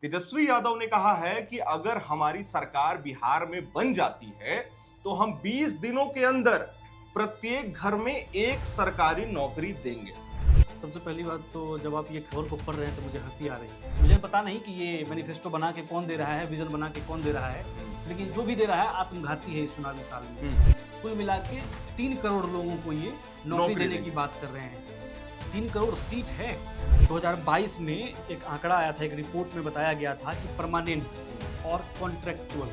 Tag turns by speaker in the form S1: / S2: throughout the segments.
S1: तेजस्वी यादव ने कहा है कि अगर हमारी सरकार बिहार में बन जाती है तो हम 20 दिनों के अंदर प्रत्येक घर में एक सरकारी नौकरी देंगे।
S2: सबसे पहली बात तो जब आप ये खबर को पढ़ रहे हैं तो मुझे हंसी आ रही है। मुझे पता नहीं कि ये मैनिफेस्टो बना के कौन दे रहा है, विजन बना के कौन दे रहा है, लेकिन जो भी दे रहा है आत्मघाती है इस चुनावी साल में। कुल मिला के 3 करोड़ लोगों को ये नौकरी देने की बात कर रहे हैं। 3 करोड़ सीट है। 2022 में एक आंकड़ा आया था, एक रिपोर्ट में बताया गया था कि परमानेंट और कॉन्ट्रैक्चुअल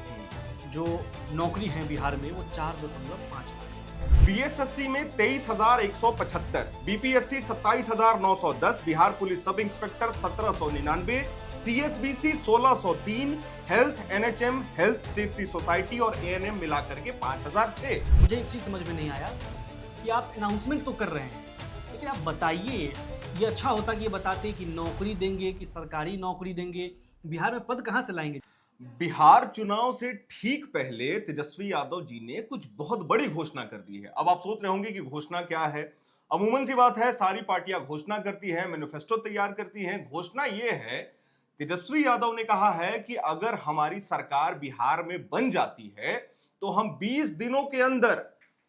S2: जो नौकरी है बिहार में वो 4.5 लाख।
S1: बीएसएससी में 23,175, BPSC 27,910, Bihar police sub inspector 1,799, CSBC 1,603, health NHM health safety society और एएनएम मिलाकर के 5,006।
S2: मुझे एक चीज समझ में नहीं आया कि आप अनाउंसमेंट तो कर रहे हैं, लेकिन आप बताइए, ये अच्छा होता कि ये बताते कि नौकरी देंगे कि सरकारी नौकरी देंगे। बिहार में पद कहाँ से लाएंगे?
S1: बिहार चुनाव से ठीक पहले तेजस्वी यादव जी ने कुछ बहुत बड़ी घोषणा कर दी है। अब आप सोच रहे होंगे कि घोषणा क्या है। अमूमन सी बात है, सारी पार्टियां घोषणा करती हैं, मैनिफेस्टो तैयार करती हैं। घोषणा ये है, तेजस्वी यादव ने कहा है कि अगर हमारी सरकार बिहार में बन जाती है तो हम 20 दिनों के अंदर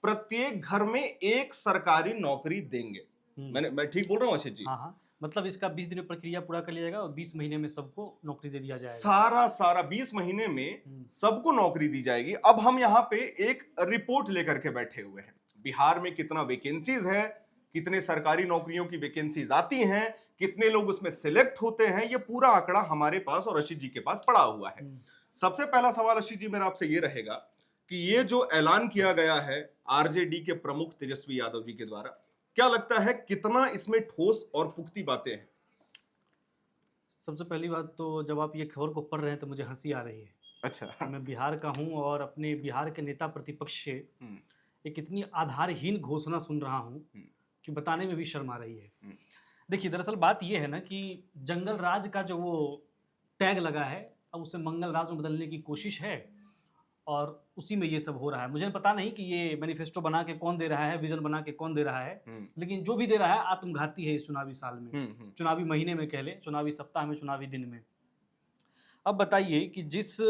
S1: प्रत्येक घर में एक सरकारी नौकरी देंगे। मैं ठीक बोल रहा हूँ अक्षय जी?
S2: हाँ, मतलब इसका 20 दिन में प्रक्रिया पूरा कर लिया जाएगा और 20 महीने में सबको नौकरी दे दिया जाएगा।
S1: सारा 20 महीने में सबको नौकरी दी जाएगी। अब हम यहाँ पे एक रिपोर्ट लेकर के बैठे हुए हैं। बिहार में कितना वैकेंसीज है, कितने सरकारी नौकरियों की वैकेंसीज आती हैं, कितने लोग उसमें सिलेक्ट होते हैं, ये पूरा आंकड़ा हमारे पास और रशीद जी के पास पड़ा हुआ है। सबसे पहला सवाल रशीद जी मेरा आपसे ये रहेगा कि ये जो ऐलान किया गया है आरजेडी के प्रमुख तेजस्वी यादव जी के द्वारा, क्या लगता है कितना इसमें ठोस और पुख्ती बातें हैं?
S2: सबसे पहली बात तो जब आप ये खबर को पढ़ रहे हैं तो मुझे हंसी आ रही है।
S1: अच्छा।
S2: मैं बिहार का हूं और अपने बिहार के नेता प्रतिपक्ष से एक इतनी आधारहीन घोषणा सुन रहा हूं कि बताने में भी शर्म आ रही है। देखिए, दरअसल बात यह है ना कि जंगल राज का जो वो टैग लगा है, अब उसे मंगल राज में बदलने की कोशिश है और उसी में ये सब हो रहा है। मुझे पता नहीं कि ये मैनिफेस्टो बना के कौन दे रहा है, विजन बना के कौन दे रहा है, लेकिन जो भी दे रहा है आत्मघाती है इस चुनावी साल में, चुनावी महीने में कह ले, चुनावी सप्ताह में, चुनावी दिन में। अब बताइए कि जिस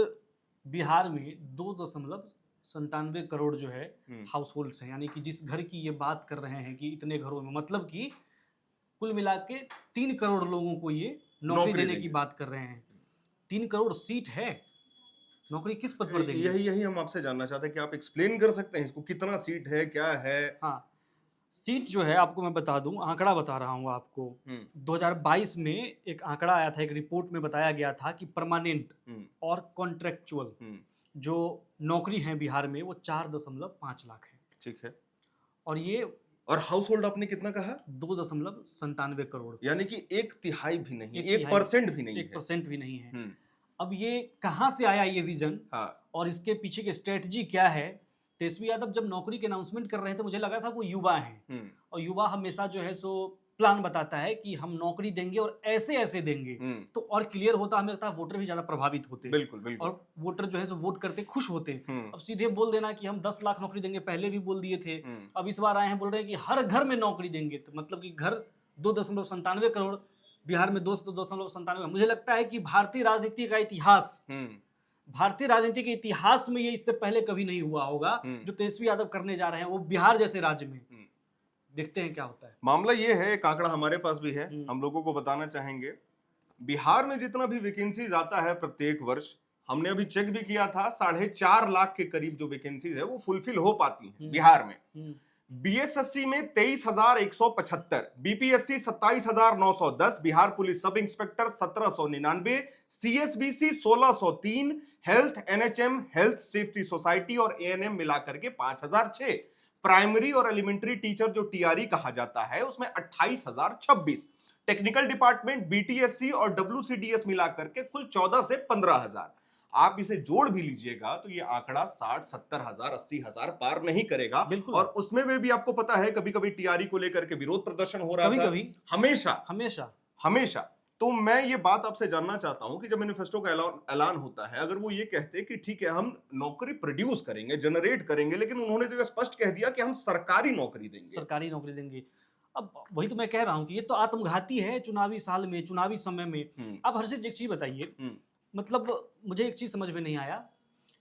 S2: बिहार में 2.97 करोड़ जो है हाउस होल्ड्स हैं, यानी कि जिस घर की ये बात कर रहे हैं कि इतने घरों में, मतलब कि कुल मिला के 3 करोड़ लोगों को ये नौकरी देने की बात कर रहे हैं। 3 करोड़ सीट है, नौकरी किस पद पर देंगे?
S1: यही हम आपसे जानना चाहते हैं कि आप एक्सप्लेन कर सकते हैं इसको, कितना सीट है, क्या है?
S2: हाँ, सीट जो है आपको मैं बता दूं, आंकड़ा बता रहा हूं आपको। 2022 में एक आंकड़ा आया था, एक रिपोर्ट में बताया गया था कि परमानेंट और कॉन्ट्रैक्चुअल जो नौकरी है बिहार में वो 4.5 लाख है।
S1: ठीक है।
S2: और
S1: हाउस होल्ड आपने कितना कहा?
S2: 2.97 करोड़,
S1: यानी कि 1/3 भी नहीं, 1% भी नहीं है।
S2: 1% भी नहीं है। अब ये कहाँ से आया ये विजन?
S1: हाँ।
S2: और इसके पीछे की स्ट्रेटजी क्या है? तेजस्वी यादव जब नौकरी के अनाउंसमेंट कर रहे थे, मुझे लगा था वो युवा हैं, और युवा हमेशा जो है सो प्लान बताता है कि हम नौकरी देंगे और ऐसे ऐसे देंगे, तो और क्लियर होता, हमें लगता है वोटर भी ज्यादा प्रभावित होते।
S1: बिल्कुल।
S2: और वोटर जो है सो वोट करते खुश होते। अब सीधे बोल देना कि हम 10 लाख नौकरी देंगे, पहले भी बोल दिए थे, अब इस बार आए हैं बोल रहे हैं कि हर घर में नौकरी देंगे, तो मतलब कि घर 2.97 करोड़, बिहार में 2.97। मुझे लगता है कि भारतीय राजनीति का इतिहास, भारतीय राजनीति के इतिहास में ये इससे पहले कभी नहीं हुआ होगा जो तेजस्वी यादव करने जा रहे हैं, वो बिहार जैसे राज्य में। देखते हैं क्या होता है।
S1: मामला ये है, एक आंकड़ा हमारे पास भी है, हम लोगों को बताना चाहेंगे। बिहार में जितना भी वैकेंसीज आता है प्रत्येक वर्ष, हमने अभी चेक भी किया था, 4.5 लाख के करीब जो वैकेंसीज है वो फुलफिल हो पाती हैं बिहार में। बीएसएससी में 23,175, BPSC 27,910, Bihar police sub inspector 1,799, CSBC 1,603, health NHM health safety society और एएनएम मिलाकर के 5,006। प्राइमरी और एलिमेंट्री टीचर जो टीआरई कहा जाता है उसमें 28,026। टेक्निकल डिपार्टमेंट, बीटीएससी और डब्ल्यूसीडीएस मिलाकर के कुल 14 से 15,000। आप इसे जोड़ भी लीजिएगा तो ये आंकड़ा 60-70,000 80,000 पार नहीं करेगा। और उसमें भी आपको पता है कभी कभी टीआरई को लेकर के विरोध प्रदर्शन हो रहा था, हमेशा। तो मैं ये बात आपसे जानना चाहता हूं कि जब मैनिफेस्टो का ऐलान होता है, अगर वो ये कहते कि ठीक है हम नौकरी प्रोड्यूस करेंगे, जनरेट करेंगे, लेकिन उन्होंने तो स्पष्ट कह दिया कि हम सरकारी नौकरी देंगे।
S2: अब वही तो मैं कह रहा हूँ कि ये तो आत्मघाती है चुनावी साल में, चुनावी समय में। अब हर्षित एक चीज बताइए, मतलब मुझे एक चीज समझ में नहीं आया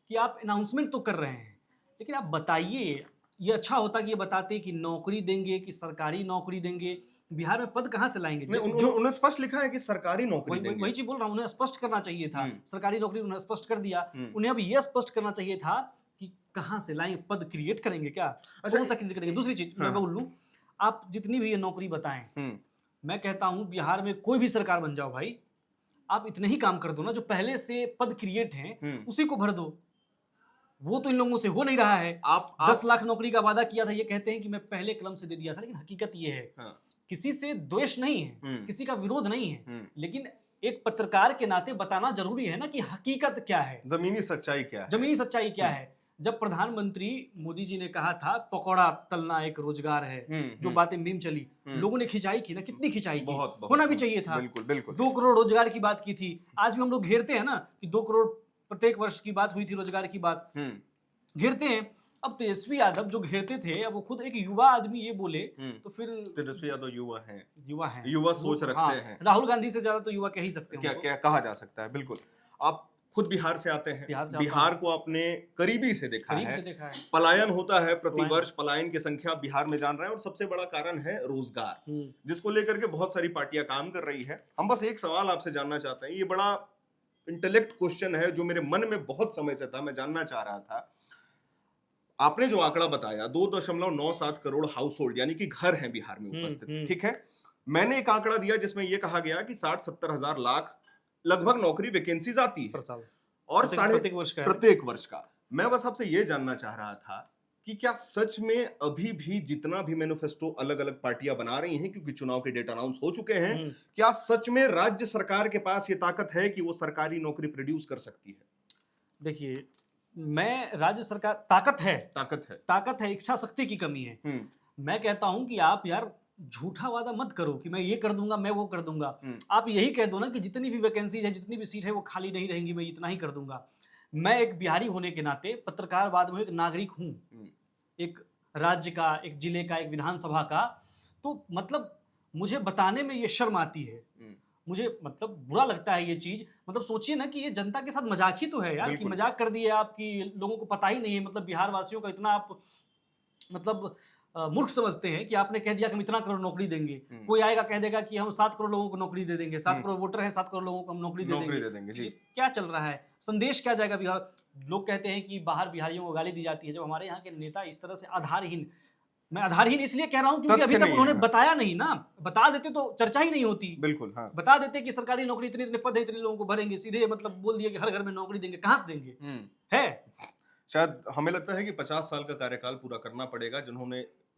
S2: कि आप अनाउंसमेंट तो कर रहे हैं, लेकिन आप बताइए, ये अच्छा होता कि ये बताते कि नौकरी देंगे, कि सरकारी नौकरी देंगे। बिहार में पद कहाँ से लाएंगे?
S1: उन्होंने स्पष्ट लिखा है कि सरकारी नौकरी देंगे।
S2: वही चीज बोल रहा हूँ, उन्हें स्पष्ट करना चाहिए था। सरकारी नौकरी उन्होंने स्पष्ट कर दिया। उन्हें अब ये स्पष्ट करना चाहिए था कि कहाँ से लाएंगे, पद क्रिएट करेंगे क्या? कौन सा क्रिएट करेंगे? दूसरी चीज मैं बोल लूं, आप जितनी भी ये नौकरी बताएं, मैं कहता हूं बिहार में कोई भी सरकार बन जाओ भाई, आप इतने ही काम कर दो ना, जो पहले से पद क्रिएट हैं उसी को भर दो। वो तो इन लोगों से हो नहीं रहा है। 10 लाख नौकरी का वादा किया था, ये कहते हैं कि मैं पहले कलम से दे दिया था, लेकिन हकीकत ये है, किसी से द्वेष नहीं है, किसी का विरोध नहीं है, लेकिन एक पत्रकार के नाते बताना जरूरी है ना कि हकीकत क्या है,
S1: जमीनी सच्चाई क्या है।
S2: जमीनी सच्चाई क्या है। जब प्रधानमंत्री मोदी जी ने कहा था पकौड़ा तलना एक रोजगार है, जो बातें मीम चली, लोगों ने खिंचाई की ना, कितनी खिंचाई की, होना भी चाहिए था।
S1: बिल्कुल बिल्कुल
S2: 2 करोड़ रोजगार की बात की थी। आज भी हम लोग घेरते हैं ना कि 2 करोड़ प्रत्येक वर्ष की बात हुई थी, रोजगार की बात घेरते हैं। अब तेजस्वी यादव जो घेरते थे, अब वो खुद एक युवा आदमी ये बोले, तो फिर
S1: तेजस्वी यादव युवा हैं,
S2: युवा
S1: सोच रखते हैं।
S2: राहुल गांधी से ज्यादा तो युवा कह ही सकते हैं,
S1: क्या कहा जा सकता है। बिल्कुल, आप खुद बिहार से आते हैं, बिहार को आपने करीबी से देखा है। पलायन होता है प्रतिवर्ष, पलायन की संख्या बिहार में जान रहे हैं, और सबसे बड़ा कारण है रोजगार, जिसको लेकर के बहुत सारी पार्टियां काम कर रही है। हम बस एक सवाल आपसे जानना चाहते हैं, ये बड़ा इंटेलेक्ट क्वेश्चन है जो मेरे मन में बहुत समय से था, मैं जानना चाह रहा था। आपने जो आंकड़ा बताया 2.97 करोड़ हाउस होल्ड यानी कि घर हैं बिहार में उपस्थित, ठीक है। मैंने एक आंकड़ा दिया जिसमें यह कहा गया कि 60-70 हजार लाख लगभग नौकरी वैकेंसीज आती है और प्रत्येक वर्ष का। मैं बस आपसे यह जानना चाह रहा था कि क्या सच में अभी भी जितना भी मैनिफेस्टो अलग अलग पार्टियां बना रही हैं, क्योंकि चुनाव के डेट अनाउंस हो चुके हैं, क्या सच में राज्य सरकार के पास ये ताकत है कि वो सरकारी नौकरी प्रोड्यूस कर सकती है?
S2: देखिए, मैं राज्य सरकार ताकत है, इच्छा शक्ति की कमी है। मैं कहता हूं कि आप यार झूठा वादा मत करो कि मैं ये कर दूंगा, मैं वो कर दूंगा। आप यही कह दो ना कि जितनी भी वैकेंसी है, जितनी भी सीट है वो खाली नहीं रहेंगी, मैं इतना ही कर दूंगा। मैं एक बिहारी होने के नाते, पत्रकारवाद में एक नागरिक हूं, एक राज्य का, एक जिले का, एक विधानसभा का, तो मतलब मुझे बताने में ये शर्म आती है, मुझे मतलब बुरा लगता है ये चीज। मतलब सोचिए ना कि ये जनता के साथ मजाक ही तो है यार, कि मजाक कर दिए आप, कि लोगों को पता ही नहीं है, मतलब बिहार वासियों का इतना आप मतलब मूर्ख समझते हैं कि आपने कह दिया कि हम इतना करोड़ नौकरी देंगे। कोई आएगा कह देगा कि हम 7 करोड़ लोगों को नौकरी दे देंगे, 7 करोड़ वोटर हैं, 7 करोड़ लोगों को हम नौकरी दे देंगे जी। क्या चल रहा है, संदेश क्या जाएगा बिहार? लोग कहते हैं कि बाहर बिहारियों को गाली दी जाती है, जब हमारे यहाँ के नेता इस तरह से आधारहीन, मैं आधारहीन इसलिए कह रहा हूं क्योंकि अभी तक उन्होंने बताया नहीं ना, बता देते तो चर्चा ही नहीं होती।
S1: बिल्कुल, हाँ।
S2: बता देते कि सरकारी नौकरी इतने इतने पद है, इतने लोगों को भरेंगे, सीधे मतलब बोल दिया कि हर घर में नौकरी देंगे। कहां से देंगे? है
S1: शायद हमें लगता है कि 50 साल का कार्यकाल पूरा करना पड़ेगा,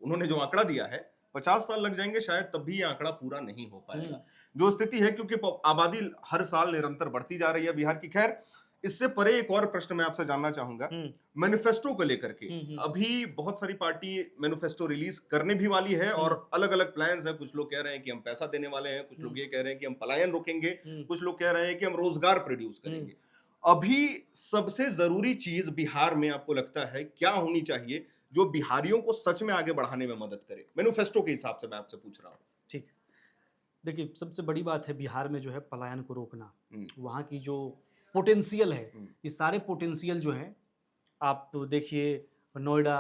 S1: उन्होंने जो आंकड़ा दिया है 50 साल लग जाएंगे शायद, तब भी ये आंकड़ा पूरा नहीं हो पाएगा जो स्थिति है, क्योंकि आबादी हर साल निरंतर बढ़ती जा रही है बिहार की। खैर, इससे परे एक और प्रश्न मैं आपसे जानना चाहूंगा मैनिफेस्टो को लेकर के। अभी बहुत सारी पार्टी मैनिफेस्टो रिलीज करने भी वाली है और अलग अलग प्लान्स हैं। कुछ लोग कह रहे हैं कि हम पैसा देने वाले हैं, कुछ लोग ये कह रहे हैं कि हम पलायन रोकेंगे, कुछ लोग कह रहे हैं कि हम रोजगार प्रोड्यूस करेंगे। अभी सबसे जरूरी चीज बिहार में आपको लगता है क्या होनी चाहिए जो बिहारियों को सच में आगे बढ़ाने में मदद करे? मैनिफेस्टो के हिसाब से मैं आपसे पूछ रहा हूँ।
S2: ठीक, देखिए सबसे बड़ी बात है बिहार में जो है पलायन को रोकना। वहाँ की जो पोटेंशियल है, ये सारे पोटेंशियल जो है, आप तो देखिए नोएडा,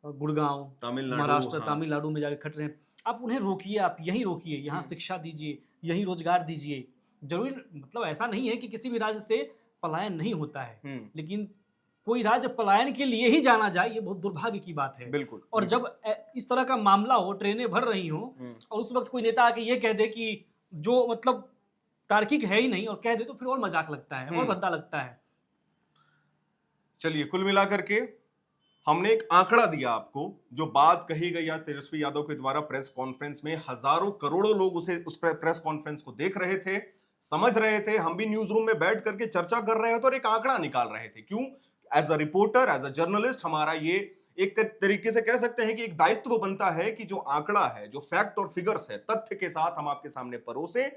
S2: गुड़गांव, महाराष्ट्र, तमिलनाडु में जाके खट रहे हैं। आप उन्हें रोकिए, आप यहीं रोकिए, यहाँ शिक्षा दीजिए, यहीं रोजगार दीजिए। जरूरी मतलब ऐसा नहीं है कि किसी भी राज्य से पलायन नहीं होता है, लेकिन कोई राज्य पलायन के लिए ही जाना जाए, ये बहुत दुर्भाग्य की बात है।
S1: बिल्कुल।
S2: और जब इस तरह का मामला हो, ट्रेनें भर रही हो और उस वक्त कोई नेता आके ये कह दे कि जो मतलब तार्किक है ही नहीं, और कह दे, तो फिर और मजाक लगता है और भद्दा लगता है।
S1: चलिए, कुल मिलाकर के हमने एक आंकड़ा दिया आपको, जो बात कही गई आज तेजस्वी यादव के द्वारा प्रेस कॉन्फ्रेंस में। हजारों करोड़ों लोग उस प्रेस कॉन्फ्रेंस को देख रहे थे, समझ रहे थे। हम भी न्यूज रूम में बैठ करके चर्चा कर रहे थे और एक आंकड़ा निकाल रहे थे। क्यों? As a reporter, as a journalist, हमारा ये एक तरीके से कह सकते हैं कि एक दायित्व बनता है कि जो आंकड़ा है, जो फैक्ट और फिगर्स है, तथ्य के साथ हम आपके सामने परोसे।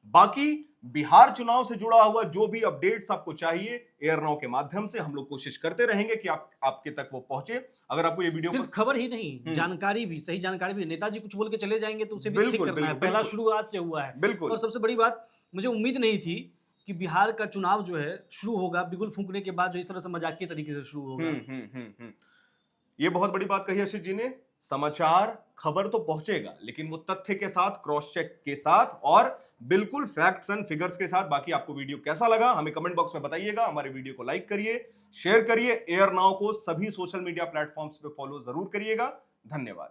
S1: बाकी बिहार चुनाव से जुड़ा हुआ जो भी अपडेट्स आपको चाहिए एयर नाउ के माध्यम से हम लोग कोशिश करते रहेंगे कि आपके तक वो पहुंचे। अगर आपको ये वीडियो
S2: सिर्फ खबर ही नहीं, जानकारी भी, सही जानकारी भी। नेताजी कुछ बोल के चले जाएंगे तो उसे भी ठीक करना है, पहला शुरुआत से हुआ है।
S1: बिल्कुल।
S2: और सबसे बड़ी बात, मुझे उम्मीद नहीं थी कि बिहार का चुनाव जो है शुरू होगा बिगुल फूंकने के बाद जो इस तरह से मजाकिया तरीके से शुरू होगा।
S1: ये बहुत बड़ी बात कही आशीष जी ने। समाचार खबर तो पहुंचेगा, लेकिन वो तथ्य के साथ, क्रॉस चेक के साथ और बिल्कुल फैक्ट्स एंड फिगर्स के साथ। बाकी आपको वीडियो कैसा लगा हमें कमेंट बॉक्स में बताइएगा। हमारे वीडियो को लाइक करिए, शेयर करिए। एयर नाउ को सभी सोशल मीडिया प्लेटफॉर्म्स पे फॉलो जरूर करिएगा। धन्यवाद।